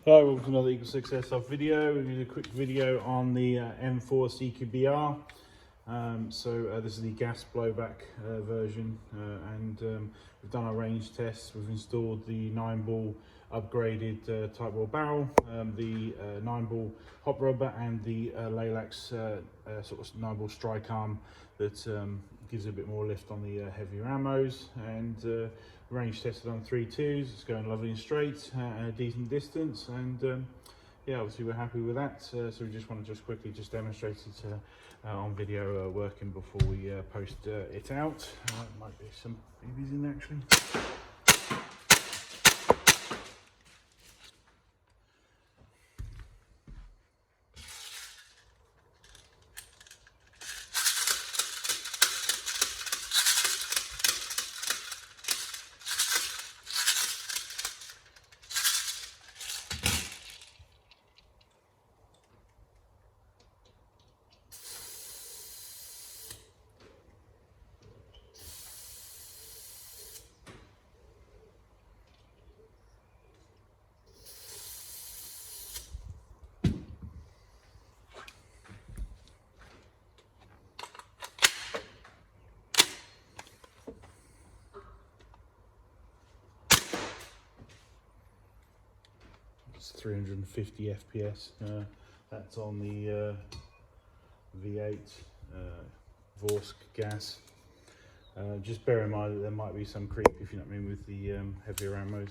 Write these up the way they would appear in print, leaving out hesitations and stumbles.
Hi, welcome to another Eagle 6 Airsoft video. We're going to do a quick video on the M4 CQBR. This is the gas blowback version, and we've done our range tests. We've installed the Nineball upgraded type ball barrel, the Nineball hop rubber, and the Laylax sort of Nineball strike arm that gives a bit more lift on the heavier ammos, and range tested on 3.2s. It's going lovely and straight at a decent distance, and yeah, obviously we're happy with that. So we just want to quickly demonstrate it on video working before we post it out. Might be some babies in there actually. It's 350 FPS. That's on the V8 vorsk gas. Just bear in mind that there might be some creep, if you know what I mean, with the heavier ammos.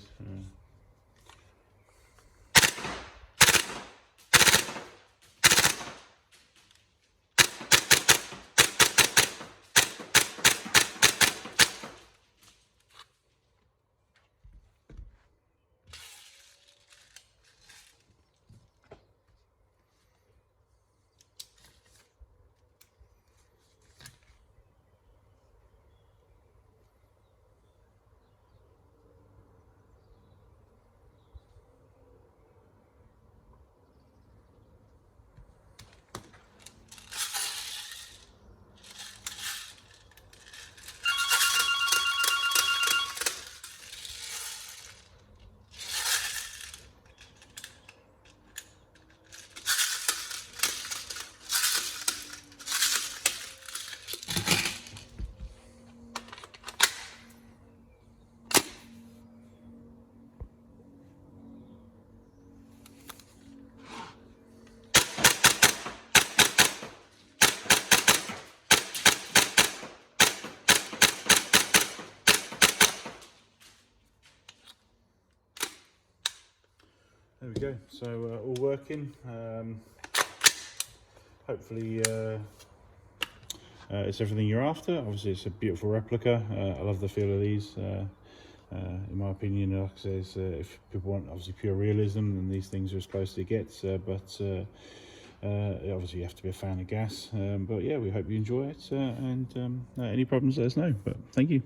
There we go, so all working. Hopefully it's everything you're after. Obviously it's a beautiful replica. I love the feel of these. In my opinion, like I say, if people want obviously pure realism, then these things are as close as it gets, but obviously you have to be a fan of gas. But yeah, we hope you enjoy it, and any problems let us know. But thank you.